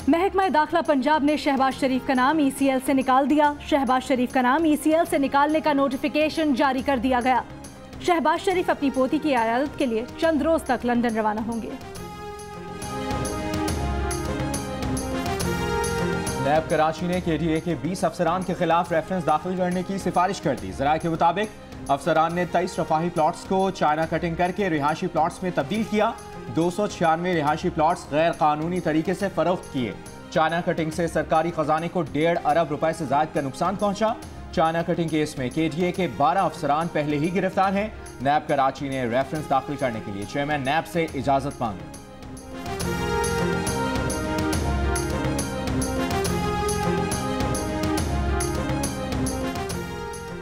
महकमा दाखिला पंजाब ने शहबाज शरीफ का नाम ECL से निकाल दिया। शहबाज शरीफ का नाम ECL से निकालने का नोटिफिकेशन जारी कर दिया गया। शहबाज शरीफ अपनी पोती की इयादत के लिए चंद रोज तक लंदन रवाना होंगे। नैब कराची ने KDA के 20 अफसरान के खिलाफ रेफरेंस दाखिल करने की सिफारिश कर दी। ज़राए के मुताबिक अफसरान ने 23 रफाही प्लॉट्स को चाइना कटिंग करके रिहायशी प्लॉट्स में तब्दील किया। 296 रिहायशी प्लॉट्स गैर कानूनी तरीके से फरोख्त किए। चाइना कटिंग से सरकारी खजाने को 1.5 अरब रुपए से ज्यादा का नुकसान पहुंचा। चाइना कटिंग केस में KDA के 12 अफसरान पहले ही गिरफ्तार हैं। नैब कराची ने रेफरेंस दाखिल करने के लिए चेयरमैन नैब से इजाजत मांगी।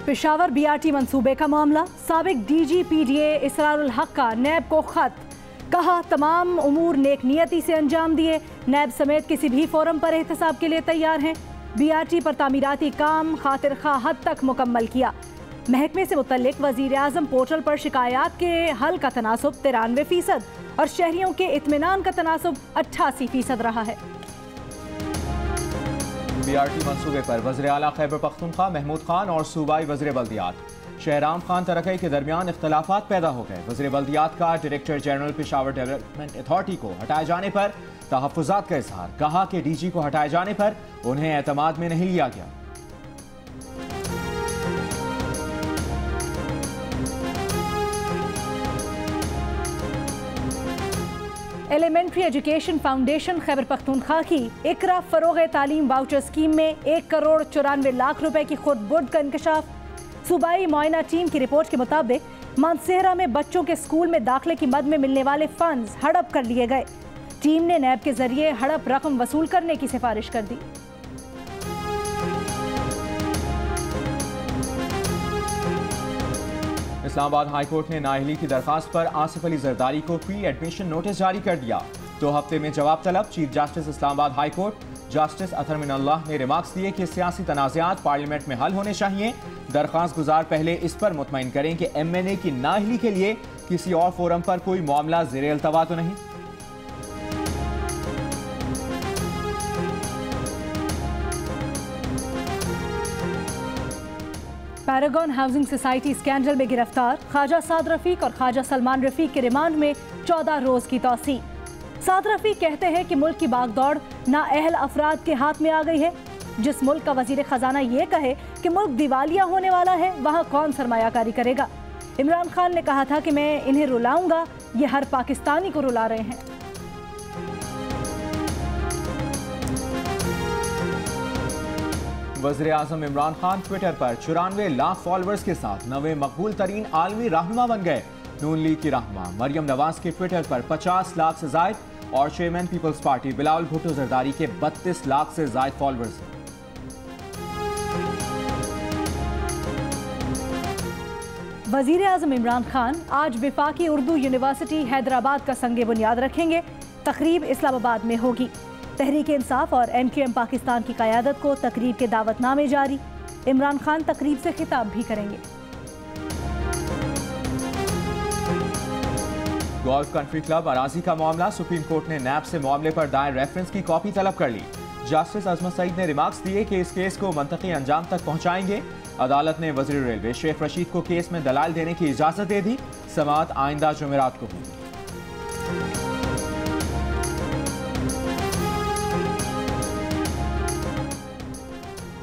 पेशावर BRT मंसूबे का मामला। साबिक DG PDA इसरारुल हक का नैब को खत, कहा तमाम उमूर नेक नियति से अंजाम दिए। नैब समेत किसी भी फोरम पर एहतसाब के लिए तैयार हैं। BRT पर तामीराती काम खातिर खा हद तक मुकम्मल किया। महकमे से मुतल्लिक वजीर आजम पोर्टल पर शिकायत के हल का तनासुब 93% और शहरियों के इत्मीनान का तनासुब 88% रहा है। BRT मंसूबे पर वज़ीर आला खैबर पख्तूनख्वा महमूद खान और सूबाई वज़ीर बल्दियात शहराम खान तरक़ई के दरमियान इख्तलाफात पैदा हो गए। वज़ीर बल्दियात का director general Peshawar development authority को हटाए जाने पर तहफ़्फ़ुज़ात का इजहार। कहा कि DG को हटाए जाने पर उन्हें एतमाद में नहीं लिया गया। Elementary education foundation Khyber Pakhtunkhwa की इकरा फरोग तालीम वाउचर स्कीम में 1 करोड़ 94 लाख रुपए की खुद बुर्द का इंकशाफ। सूबाई मुआयना टीम की रिपोर्ट के मुताबिक मानसेहरा में बच्चों के स्कूल में दाखिले की मद में मिलने वाले फंड्स हड़प कर लिए गए। टीम ने नैब के जरिए हड़प रकम वसूल करने की सिफारिश कर दी। इस्लामाबाद हाई कोर्ट ने नाअहली की दरखास्त पर आसिफ अली जरदारी को प्री एडमिशन नोटिस जारी कर दिया। 2 हफ्ते में जवाब तलब। Chief justice Islamabad high court justice Athar Minallah ने रिमार्क्स दिए कि सियासी तनाज़ात पार्लियामेंट में हल होने चाहिए। दरखास्त गुजार पहले इस पर मुतमईन करें कि MNA की नाअहली के लिए किसी और फोरम पर कोई मामला ज़ेरे अल्तवा तो नहीं। पैरागॉन हाउसिंग सोसाइटी स्कैंडल में गिरफ्तार ख्वाजा साद रफीक और ख्वाजा सलमान रफीक के रिमांड में 14 रोज की तौसी। साद रफीक कहते हैं कि मुल्क की बागदौड़ नाअहल अफराद के हाथ में आ गई है। जिस मुल्क का वजीर खजाना ये कहे कि मुल्क दिवालिया होने वाला है, वहाँ कौन सरमायाकारी करेगा। इमरान खान ने कहा था कि मैं इन्हें रुलाऊंगा, ये हर पाकिस्तानी को रुला रहे हैं। वज़ीर आज़म इमरान खान ट्विटर पर 94 लाख फॉलोअर्स के साथ नवे मकबूल तरीन आलमी रहनुमा बन गए। नून लीग की रहनुमा मरियम नवाज के ट्विटर पर 50 लाख से जायद और chairman peoples party Bilawal Bhutto Zardari के 32 लाख से जायद फॉलोअर्स हैं। वज़ीर आज़म इमरान खान आज वफाकी उर्दू यूनिवर्सिटी हैदराबाद का संगे बुनियाद रखेंगे। तकरीब इस्लामाबाद में होगी। तहरीक इंसाफ और MQM पाकिस्तान की क़यादत को तकरीब के दावतनामे जारी। इमरान खान तकरीब से खिताब भी करेंगे। गोल्फ कंट्री क्लब अराजी का मामला। सुप्रीम कोर्ट ने नैब से मामले पर दायर रेफरेंस की कॉपी तलब कर ली। जस्टिस अजमत सईद ने रिमार्क्स दिए कि इस केस को मंतकी अंजाम तक पहुंचाएंगे। अदालत ने वज़ीर रेलवे शेख रशीद को केस में दलाल देने की इजाजत दे दी। समाअत आइंदा जुमेरात को होगी।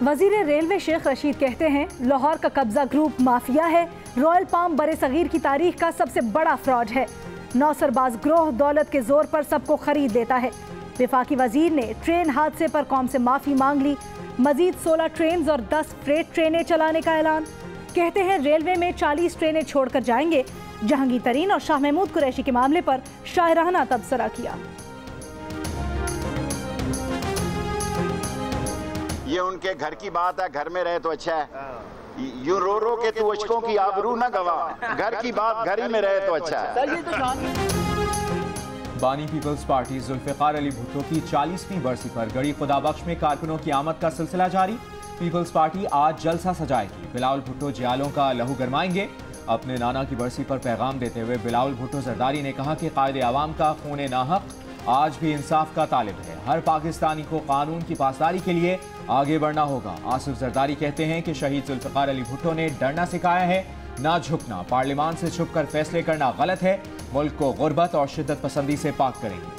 वजीर रेलवे शेख रशीद कहते हैं लाहौर का कब्जा ग्रुप माफिया है। रॉयल पाम बरे सगीर की तारीख का सबसे बड़ा फ्रॉड है। नौसरबाज ग्रोह दौलत के जोर पर सबको खरीद लेता है। वफाकी वजीर ने ट्रेन हादसे पर कौम से माफी मांग ली। मजीद 16 ट्रेन और 10 फ्रेट ट्रेनें चलाने का ऐलान। कहते हैं रेलवे में 40 ट्रेनें छोड़कर जाएंगे। जहांगीर तरीन और शाह महमूद कुरैशी के मामले पर शायराना तबसरा किया। ये उनके घर की बात है, घर में रहे तो अच्छा है। यूं रो रो के तू अशकों की आबरू न गवा, घर की बात घर ही में रहे तो अच्छा है। बानी पीपल्स पार्टी जुल्फ़िकार अली भुट्टो की 40वीं बरसी पर गड़ी खुदाबख्श में कारकुनों की आमद का सिलसिला जारी। पीपल्स पार्टी आज जलसा सजाएगी। बिलावल भुट्टो जियालों का लहू गरमाएंगे। अपने नाना की बरसी पर पैगाम देते हुए बिलावल भुट्टो जरदारी ने कहा कि कायदे आवाम का खून नाहक आज भी इंसाफ का तालिब है। हर पाकिस्तानी को कानून की पासदारी के लिए आगे बढ़ना होगा। आसिफ जरदारी कहते हैं कि शहीद जुल्फिकार अली भुट्टो ने डरना सिखाया है, ना झुकना। पार्लियामान से छुपकर फैसले करना गलत है। मुल्क को गुर्बत और शिद्दत पसंदी से पाक करेंगे।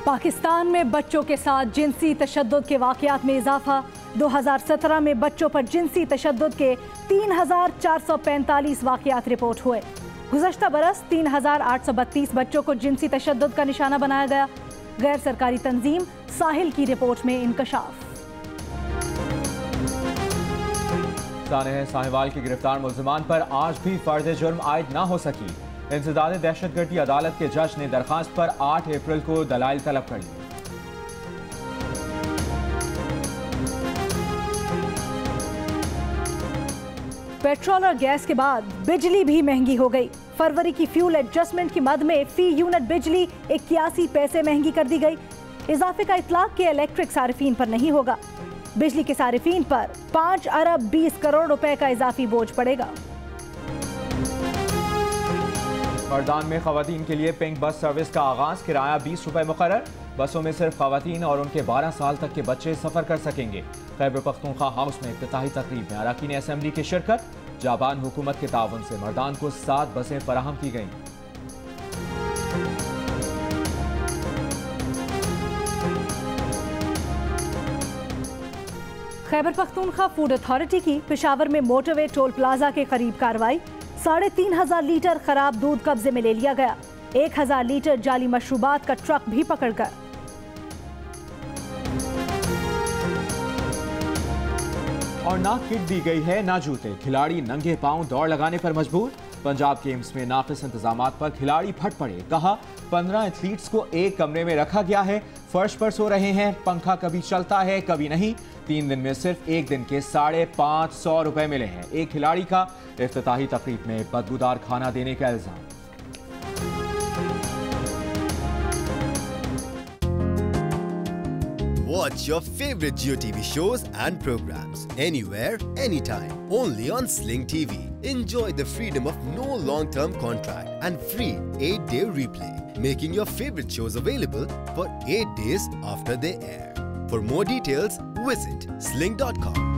पाकिस्तान में बच्चों के साथ जिनसी तशद्दुद के वाक़यात में इजाफा। 2017 में बच्चों पर जिनसी तशद्दुद के 3,445 वाक़यात रिपोर्ट हुए। गुज़श्ता बरस 3,832 बच्चों को जिनसी तशद्दुद का निशाना बनाया गया। गैर सरकारी तंजीम साहिल की रिपोर्ट में इंकशाफ। साहिवाल के गिरफ्तार मुल्जिमान पर आज भी फर्द जुर्म आयद ना हो सकी। इंसदाद दहशतगर्दी अदालत के जज ने दरखास्त पर 8 अप्रैल को दलाइल तलब कर लिए। पेट्रोल और गैस के बाद बिजली भी महंगी हो गई। फरवरी की फ्यूल एडजस्टमेंट की मद में फी यूनिट बिजली 81 पैसे महंगी कर दी गई। इजाफे का इतलाक के इलेक्ट्रिक सारिफीन पर नहीं होगा। बिजली के सारिफीन पर 5 अरब 20 करोड़ रुपए का इजाफी बोझ पड़ेगा। मर्दान में खवातीन के लिए पिंक बस सर्विस का आगाज। किराया 20 रुपए मुकर्रर। बसों में सिर्फ खवातीन और उनके 12 साल तक के बच्चे सफर कर सकेंगे। खैबर पख्तूनख्वा हाउस में इफ्तिताही तकरीब में अरकान असेंबली की शिरकत। जापान हुकूमत के ताउन से मर्दान को 7 बसें फराहम की गईं। खैबर पख्तूनख्वा फूड अथॉरिटी की पेशावर में मोटरवे टोल प्लाजा के करीब कार्रवाई। 3,500 लीटर खराब दूध कब्जे में ले लिया गया। 1,000 लीटर जाली मशरूबात का ट्रक भी पकड़कर। और ना किट दी गई है ना जूते। खिलाड़ी नंगे पांव दौड़ लगाने पर मजबूर। पंजाब गेम्स में नाकिस इंतजामात पर खिलाड़ी फट पड़े। कहा 15 एथलीट्स को एक कमरे में रखा गया है, फर्श पर सो रहे हैं, पंखा कभी चलता है कभी नहीं। 3 दिन में सिर्फ एक दिन के 550 रुपए मिले हैं। एक खिलाड़ी का इफ्तिताही तकरीब में बदबूदार खाना देने का इल्जाम। Watch your favorite Jio TV shows and programs anywhere, anytime. Only on Sling TV. Enjoy the freedom of no long-term contract and free 8-day replay, making your favorite shows available for 8 days after they air. For more details, visit sling.com.